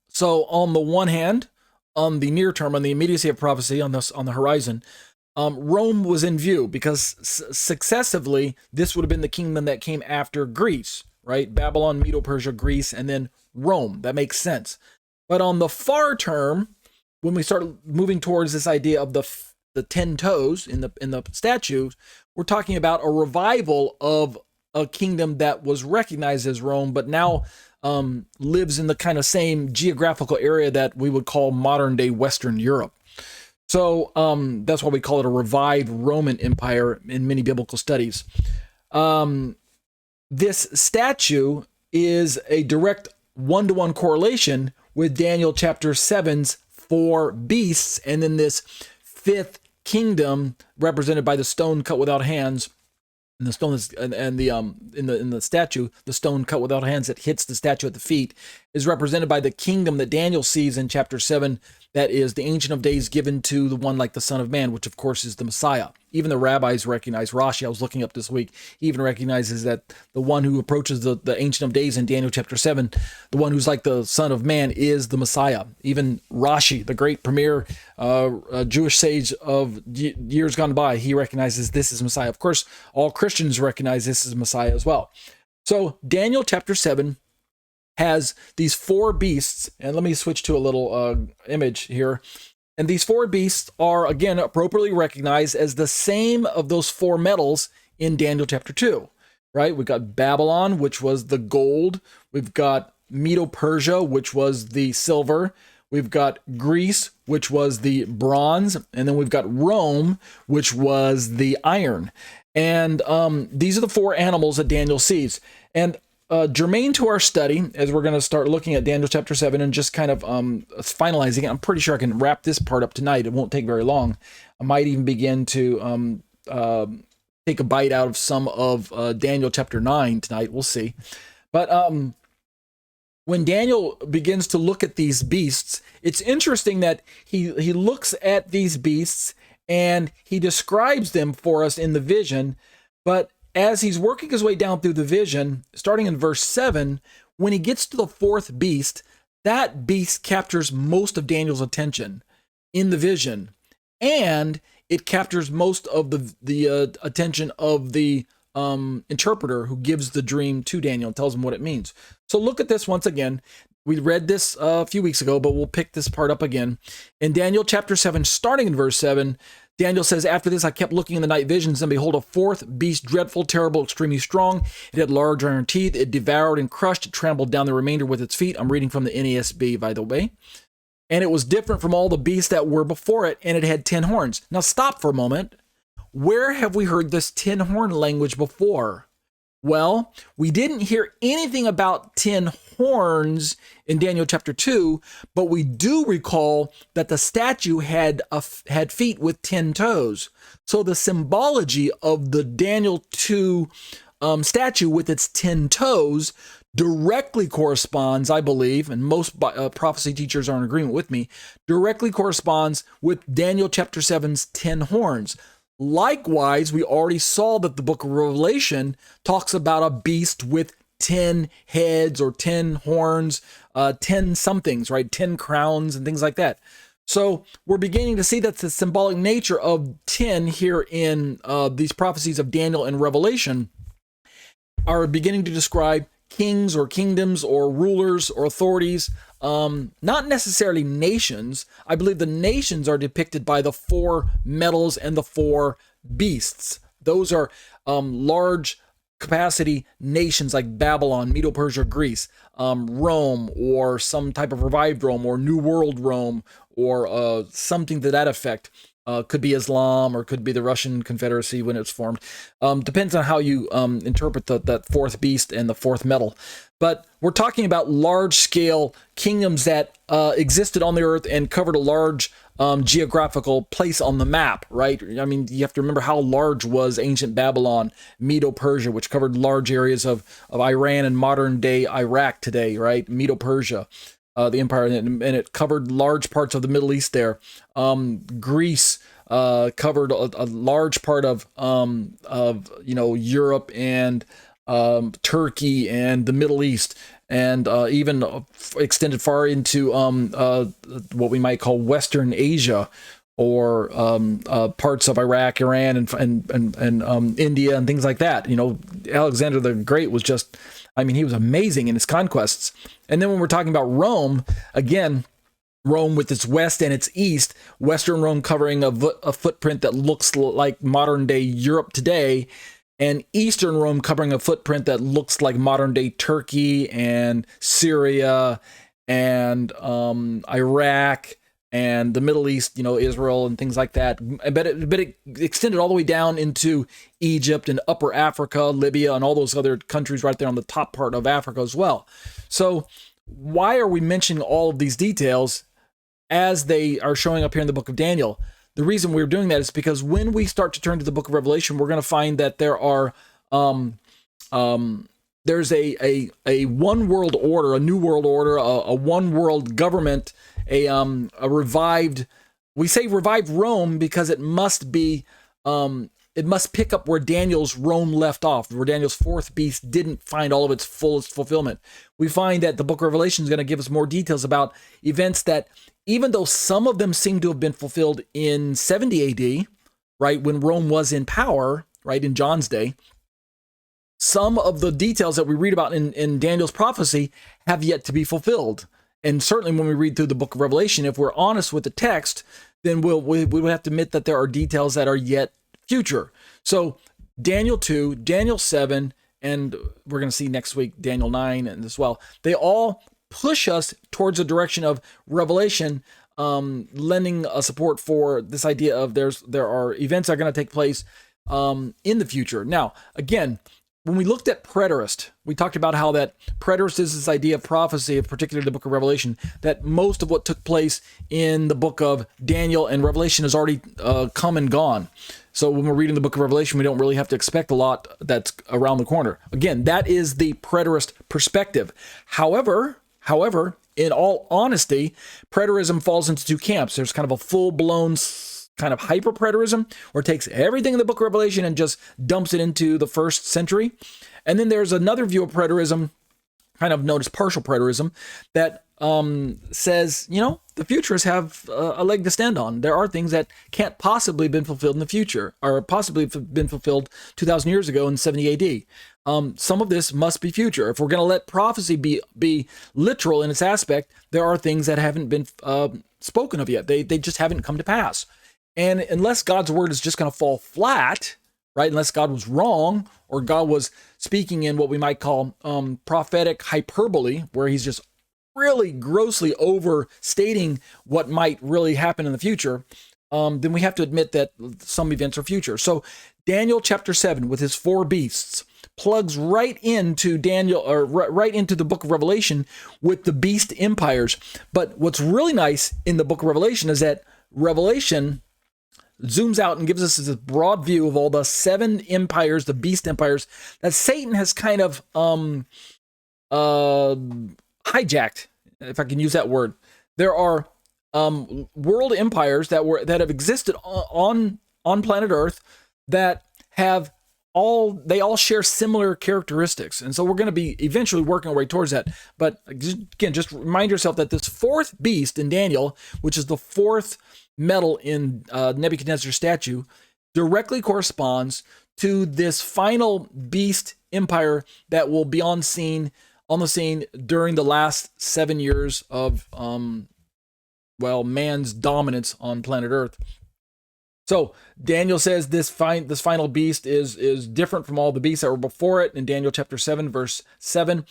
So on the one hand, on the near term, on the immediacy of prophecy, on the horizon, Rome was in view because successively this would have been the kingdom that came after Greece, right? Babylon, Medo-Persia, Greece, and then Rome. That makes sense. But on the far term, when we start moving towards this idea of the 10 toes in the statue, we're talking about a revival of a kingdom that was recognized as Rome, but now lives in the kind of same geographical area that we would call modern day Western Europe. So that's why we call it a revived Roman Empire in many biblical studies. This statue is a direct one-to-one correlation with Daniel chapter 7's 4 beasts, and then this fifth kingdom represented by the stone cut without hands. And the stone is, and the in the statue, the stone cut without hands that hits the statue at the feet is represented by the kingdom that Daniel sees in chapter 7. That is the Ancient of Days given to the one like the Son of Man, which of course is the Messiah. Even the rabbis recognize, Rashi, I was looking up this week, he even recognizes that the one who approaches the Ancient of Days in Daniel chapter 7, the one who's like the Son of Man, is the Messiah. Even Rashi, the great premier Jewish sage of years gone by, he recognizes this is Messiah. Of course, all Christians recognize this is Messiah as well. So Daniel chapter 7 has these 4 beasts, and let me switch to a little image here. And these 4 beasts are, again, appropriately recognized as the same of those 4 metals in Daniel chapter 2, right? We've got Babylon, which was the gold. We've got Medo-Persia, which was the silver. We've got Greece, which was the bronze. And then we've got Rome, which was the iron. And these are the 4 animals that Daniel sees. And germane to our study, as we're going to start looking at Daniel chapter 7 and just kind of finalizing it. I'm pretty sure I can wrap this part up tonight. It won't take very long. I might even begin to take a bite out of some of Daniel chapter 9 tonight. We'll see. But when Daniel begins to look at these beasts, it's interesting that he looks at these beasts and he describes them for us in the vision, but as he's working his way down through the vision, starting in verse 7, when he gets to the 4th beast, that beast captures most of Daniel's attention in the vision, and it captures most of the attention of the interpreter who gives the dream to Daniel and tells him what it means. So look at this once again. We read this a few weeks ago, but we'll pick this part up again. In Daniel chapter 7, starting in verse 7, Daniel says, after this, I kept looking in the night visions, and behold, a 4th beast, dreadful, terrible, extremely strong. It had large iron teeth. It devoured and crushed. It trampled down the remainder with its feet. I'm reading from the NASB, by the way. And it was different from all the beasts that were before it, and it had 10 horns. Now stop for a moment. Where have we heard this 10 horn language before? Well, we didn't hear anything about 10 horns in Daniel chapter 2, but we do recall that the statue had feet with 10 toes. So the symbology of the Daniel 2 statue with its 10 toes directly corresponds, I believe, and most prophecy teachers are in agreement with me, directly corresponds with Daniel chapter 7's 10 horns. Likewise, we already saw that the book of Revelation talks about a beast with 10 heads or 10 horns, 10 somethings, right? 10 crowns and things like that. So we're beginning to see that the symbolic nature of 10 here in these prophecies of Daniel and Revelation are beginning to describe kings or kingdoms or rulers or authorities, not necessarily nations. I believe the nations are depicted by the 4 metals and the 4 beasts. Those are large capacity nations like Babylon, Medo-Persia, Greece, Rome, or some type of revived Rome, or New World Rome, or something to that effect. Could be Islam, or could be the Russian Confederacy when it's formed. Depends on how you interpret that 4th beast and the 4th metal. But we're talking about large-scale kingdoms that existed on the earth and covered a large geographical place on the map, right? I mean, you have to remember how large was ancient Babylon, Medo-Persia, which covered large areas of Iran and modern-day Iraq today, right? Medo-Persia. The empire, and it covered large parts of the Middle East there. Greece covered a large part of Europe and Turkey and the Middle East. and even extended far into what we might call Western Asia, or parts of Iraq, Iran, and India, and things like that. Alexander the Great was just, he was amazing in his conquests. And then when we're talking about Rome, again, Rome with its west and its east, Western Rome covering a footprint that looks like modern day Europe today, and Eastern Rome covering a footprint that looks like modern day Turkey and Syria and Iraq and the Middle East, Israel and things like that. But it extended all the way down into Egypt and Upper Africa, Libya, and all those other countries right there on the top part of Africa as well. So why are we mentioning all of these details as they are showing up here in the book of Daniel? The reason we're doing that is because when we start to turn to the book of Revelation, we're going to find that there are there's a one world order, a new world order, a one world government, a revived. We say revived Rome because it must be it must pick up where Daniel's Rome left off, where Daniel's fourth beast didn't find all of its fullest fulfillment. We find that the book of Revelation is going to give us more details about events that, even though some of them seem to have been fulfilled in 70 AD, right, when Rome was in power, right, in John's day, some of the details that we read about in Daniel's prophecy have yet to be fulfilled. And certainly when we read through the book of Revelation, if we're honest with the text, then we would have to admit that there are details that are yet future. So Daniel 2, Daniel 7, and we're going to see next week Daniel 9 and as well, they all push us towards the direction of Revelation, lending a support for this idea of there are events that are going to take place in the future. Now, again, when we looked at preterist, we talked about how that preterist is this idea of prophecy, particularly the book of Revelation, that most of what took place in the book of Daniel and Revelation has already come and gone. So when we're reading the book of Revelation, we don't really have to expect a lot that's around the corner. Again, that is the preterist perspective. However, in all honesty, preterism falls into two camps. There's kind of a full-blown kind of hyper-preterism, where it takes everything in the book of Revelation and just dumps it into the first century. And then there's another view of preterism, kind of known as partial preterism, that says, the futurists have a leg to stand on. There are things that can't possibly have been fulfilled in the future, or possibly been fulfilled 2,000 years ago in 70 AD. Some of this must be future. If we're going to let prophecy be literal in its aspect, there are things that haven't been spoken of yet. They just haven't come to pass. And unless God's word is just going to fall flat, right? Unless God was wrong, or God was speaking in what we might call prophetic hyperbole, where he's just really grossly overstating what might really happen in the future, then we have to admit that some events are future. So Daniel chapter 7 with his four beasts plugs right into Daniel, or right into the book of Revelation with the beast empires. But what's really nice in the book of Revelation is that Revelation zooms out and gives us this broad view of all the seven empires, the beast empires, that Satan has kind of hijacked, if I can use that word. There are world empires that have existed on planet Earth that all share similar characteristics. And so we're going to be eventually working our way towards that. But again, just remind yourself that this fourth beast in Daniel, which is the fourth metal in Nebuchadnezzar's statue, directly corresponds to this final beast empire that will be on the scene during the last 7 years of man's dominance on planet Earth. So Daniel says this final beast is different from all the beasts that were before it in Daniel chapter 7, verse 7.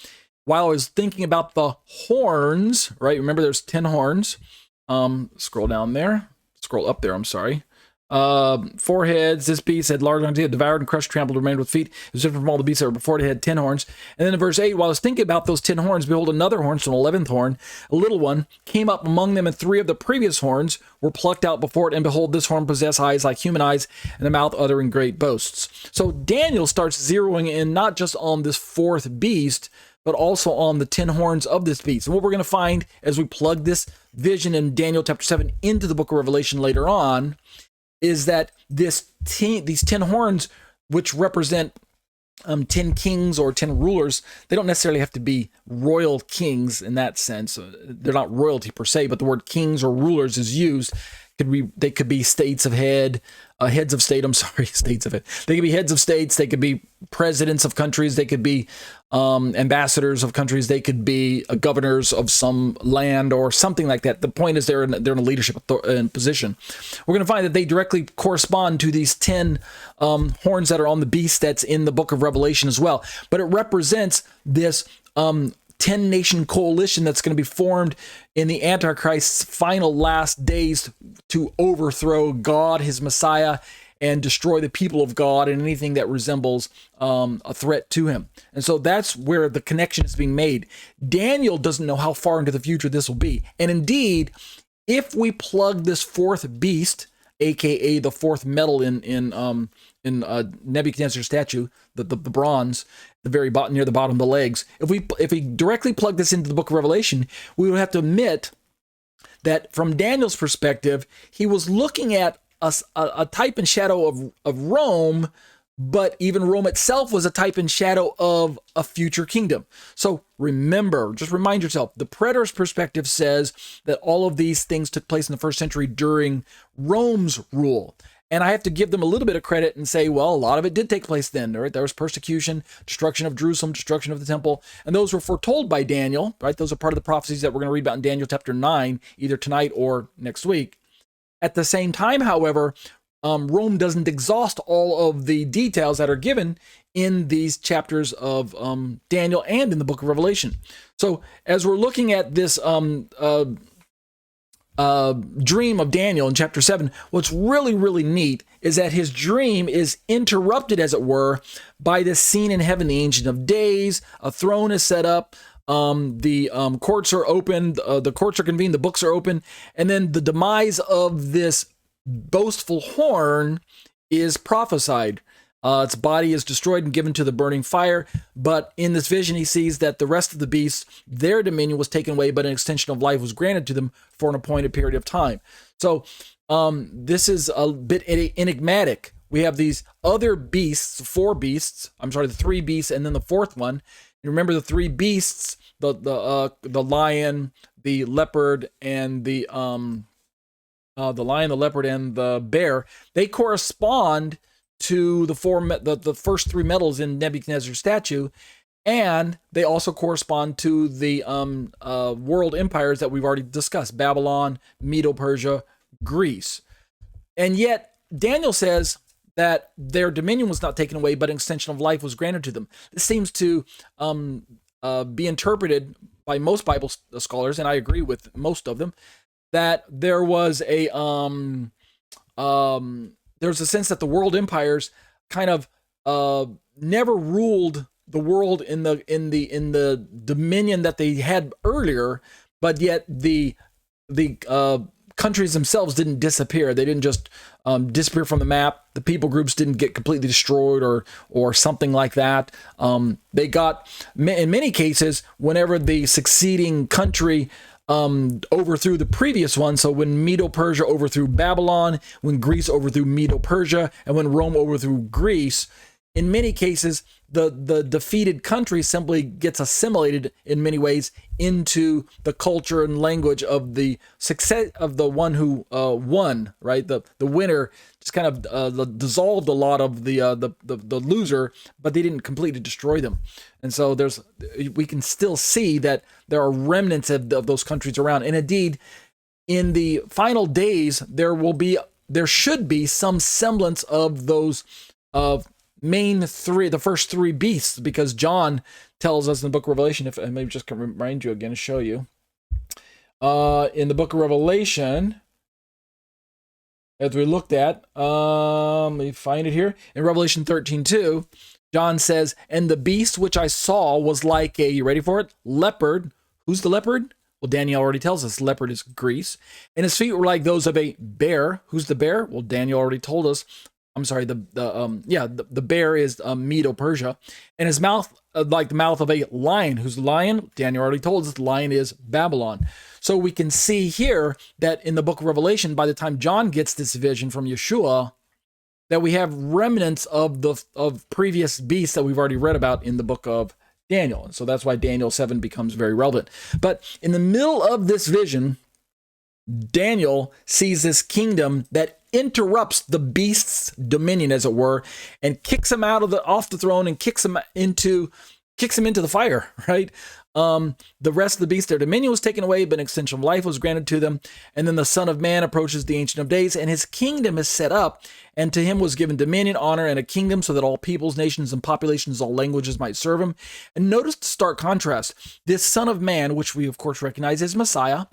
While I was thinking about the horns, right? Remember there's 10 horns. Scroll up there, I'm sorry. Four heads. This beast had large horns, devoured and crushed, trampled, remained with feet. It was different from all the beasts that were before it. It had 10 horns. And then in verse 8, while I was thinking about those 10 horns, behold, another horn, so an 11th horn, a little one, came up among them, and three of the previous horns were plucked out before it. And behold, this horn possessed eyes like human eyes, and a mouth uttering great boasts. So Daniel starts zeroing in not just on this fourth beast, but also on the 10 horns of this beast. And what we're going to find as we plug this vision in Daniel chapter 7 into the book of Revelation later on is that these 10 horns, which represent 10 kings or 10 rulers. They don't necessarily have to be royal kings in that sense. They're not royalty per se, but the word kings or rulers is used. They could be heads of state. I'm sorry, states of it. They could be heads of states. They could be presidents of countries. They could be ambassadors of countries. They could be governors of some land or something like that. The point is they're in a leadership position. We're going to find that they directly correspond to these 10 horns that are on the beast that's in the book of Revelation as well. But it represents this 10-nation coalition that's going to be formed in the Antichrist's final last days to overthrow God, his Messiah, and destroy the people of God and anything that resembles a threat to him. And so that's where the connection is being made. Daniel doesn't know how far into the future this will be. And indeed, if we plug this fourth beast, aka the fourth metal in Nebuchadnezzar's statue, the bronze, the very bottom, near the bottom of the legs. If we directly plug this into the book of Revelation, we would have to admit that from Daniel's perspective, he was looking at a type and shadow of Rome, but even Rome itself was a type and shadow of a future kingdom. So remember, just remind yourself, the preterist perspective says that all of these things took place in the first century during Rome's rule. And I have to give them a little bit of credit and say, well, a lot of it did take place then, right? There was persecution, destruction of Jerusalem, destruction of the temple, and those were foretold by Daniel, right? Those are part of the prophecies that we're going to read about in Daniel chapter 9, either tonight or next week. At the same time, however, Rome doesn't exhaust all of the details that are given in these chapters of Daniel and in the book of Revelation. So as we're looking at this dream of Daniel in chapter 7, what's really, really neat is that his dream is interrupted, as it were, by this scene in heaven, the Ancient of Days, a throne is set up, the courts are open, the courts are convened, the books are open, and then the demise of this boastful horn is prophesied. Its body is destroyed and given to the burning fire. But in this vision, he sees that the rest of the beasts, their dominion was taken away, but an extension of life was granted to them for an appointed period of time. So this is a bit enigmatic. We have these other beasts, the three beasts, and then the fourth one. You remember the three beasts, the lion, the leopard, and the bear. They correspond to the first three metals in Nebuchadnezzar's statue, and they also correspond to the world empires that we've already discussed: Babylon, Medo-Persia, Greece. And yet Daniel says that their dominion was not taken away, but an extension of life was granted to them. This seems to be interpreted by most Bible scholars, and I agree with most of them, that there was a there's a sense that the world empires kind of never ruled the world in the dominion that they had earlier, but yet the countries themselves didn't disappear. They didn't just disappear from the map. The people groups didn't get completely destroyed or something like that. They got, in many cases, whenever the succeeding country overthrew the previous one. So when Medo-Persia overthrew Babylon, when Greece overthrew Medo-Persia, and when Rome overthrew Greece, in many cases, the defeated country simply gets assimilated in many ways into the culture and language of the success of the one who won, right? The winner just kind of dissolved a lot of the loser, but they didn't completely destroy them. And so we can still see that there are remnants of those countries around. And indeed, in the final days, there should be some semblance of those the first three beasts, because John tells us in the book of Revelation, if I maybe just can remind you again to show you, in the book of Revelation, as we looked at, let me find it here, in Revelation 13:2, John says, "And the beast which I saw was like a," you ready for it? Leopard. Who's the leopard? Well, Daniel already tells us leopard is Greece. And his feet were like those of a bear. Who's the bear? Well, Daniel already told us. I'm sorry, the bear is Medo-Persia, and his mouth like the mouth of a lion. Who's the lion? Daniel already told us the lion is Babylon. So we can see here that in the book of Revelation, by the time John gets this vision from Yeshua, that we have remnants of previous beasts that we've already read about in the book of Daniel. And so that's why Daniel 7 becomes very relevant. But in the middle of this vision, Daniel sees this kingdom that interrupts the beast's dominion, as it were, and kicks him off the throne and kicks him into the fire, right? The rest of the beasts, their dominion was taken away, but an extension of life was granted to them. And then the Son of Man approaches the Ancient of Days, and his kingdom is set up, and to him was given dominion, honor, and a kingdom, so that all peoples, nations, and populations, all languages might serve him. And notice the stark contrast. This Son of Man, which we of course recognize as Messiah,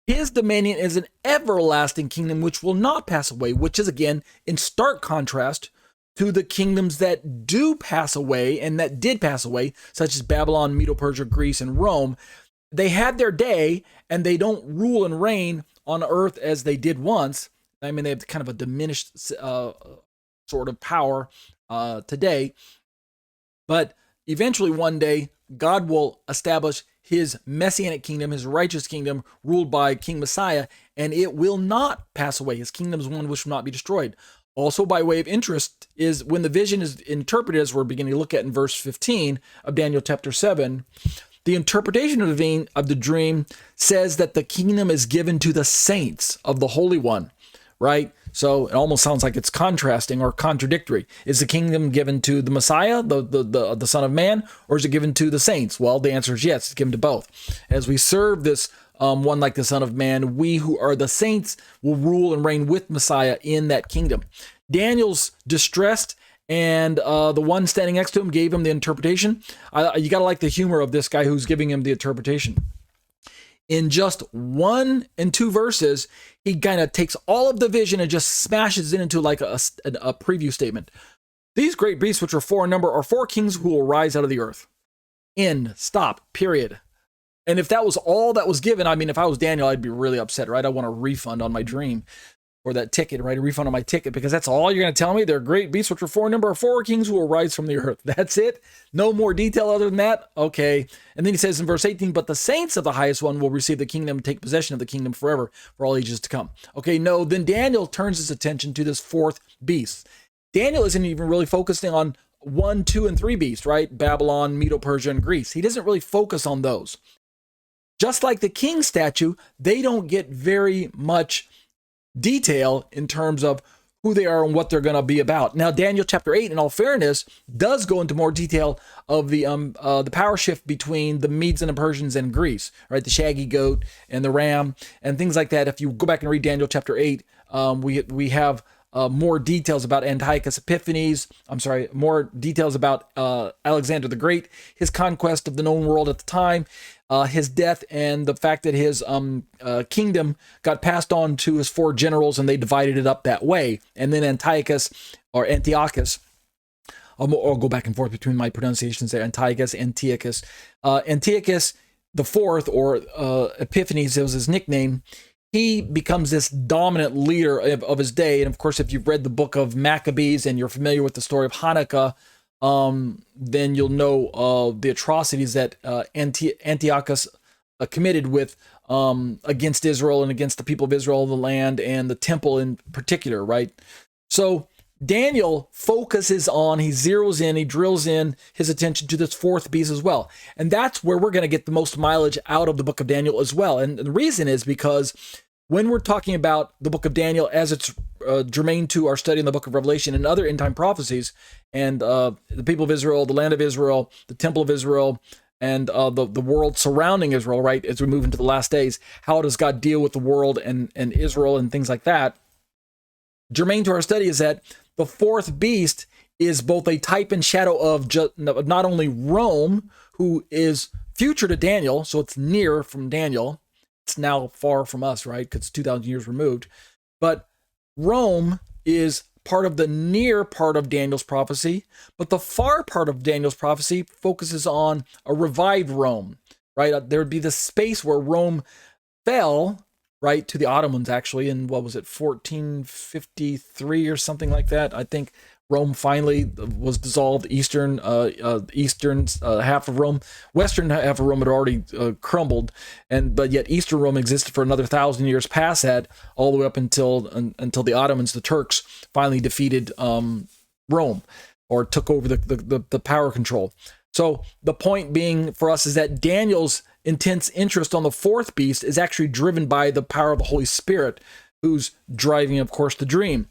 his dominion is an everlasting kingdom which will not pass away, which is again in stark contrast to the kingdoms that do pass away and that did pass away, such as Babylon, Medo-Persia, Greece, and Rome. They had their day, and they don't rule and reign on earth as they did once. I mean, they have kind of a diminished sort of power today. But eventually one day, God will establish his messianic kingdom, his righteous kingdom, ruled by King Messiah, and it will not pass away. His kingdom is one which will not be destroyed. Also, by way of interest, is when the vision is interpreted, as we're beginning to look at in verse 15 of Daniel chapter 7, the interpretation of the dream says that the kingdom is given to the saints of the Holy One, right? So it almost sounds like it's contrasting or contradictory. Is the kingdom given to the Messiah, the Son of Man, or is it given to the saints? Well, the answer is yes, it's given to both. As we serve this one like the Son of Man, we who are the saints will rule and reign with Messiah in that kingdom. Daniel's distressed, and the one standing next to him gave him the interpretation. You got to like the humor of this guy who's giving him the interpretation. In just 1 and 2 verses, he kind of takes all of the vision and just smashes it into like a preview statement. These great beasts, which are 4 in number, are 4 kings who will rise out of the earth. End. Stop. Period. And if that was all that was given, I mean, if I was Daniel, I'd be really upset, right? I want a refund on my dream, or that ticket, right? A refund on my ticket, because that's all you're going to tell me. They're great beasts, which are 4 in number, are 4 kings who will rise from the earth. That's it. No more detail other than that. Okay. And then he says in verse 18, but the saints of the highest one will receive the kingdom and take possession of the kingdom forever for all ages to come. Okay. No, then Daniel turns his attention to this 4th beast. Daniel isn't even really focusing on 1, 2, and 3 beasts, right? Babylon, Medo-Persia, and Greece. He doesn't really focus on those. Just like the king statue, they don't get very much detail in terms of who they are and what they're going to be about. Now, Daniel chapter 8, in all fairness, does go into more detail of the power shift between the Medes and the Persians and Greece, right? The shaggy goat and the ram and things like that. If you go back and read Daniel chapter 8, we have more details about Antiochus Epiphanes. More details about Alexander the Great, his conquest of the known world at the time, his death, and the fact that his kingdom got passed on to his 4 generals, and they divided it up that way. And then Antiochus, I'll go back and forth between my pronunciations there. Antiochus the fourth, or Epiphanes, it was his nickname. He becomes this dominant leader of his day. And of course, if you've read the book of Maccabees and you're familiar with the story of Hanukkah, then you'll know the atrocities that Antiochus committed with against Israel and against the people of Israel, the land, and the temple in particular, right? So Daniel focuses on, he zeroes in, he drills in his attention to this 4th beast as well. And that's where we're going to get the most mileage out of the book of Daniel as well. And the reason is because when we're talking about the book of Daniel as it's germane to our study in the book of Revelation and other end time prophecies, and the people of Israel, the land of Israel, the temple of Israel, and the world surrounding Israel, right, as we move into the last days, how does God deal with the world and Israel and things like that? Germane to our study is that the 4th beast is both a type and shadow of not only Rome, who is future to Daniel, so it's near from Daniel. It's now far from us, right? Because it's 2,000 years removed. But Rome is part of the near part of Daniel's prophecy, but the far part of Daniel's prophecy focuses on a revived Rome, right? There would be the space where Rome fell, right, to the Ottomans, actually, in, 1453 or something like that, I think, Rome finally was dissolved. Eastern half of Rome, western half of Rome had already crumbled, but yet Eastern Rome existed for another 1,000 years past that, all the way up until the Ottomans, the Turks, finally defeated Rome, or took over the power control. So the point being for us is that Daniel's intense interest on the fourth beast is actually driven by the power of the Holy Spirit, who's driving, of course, the dream.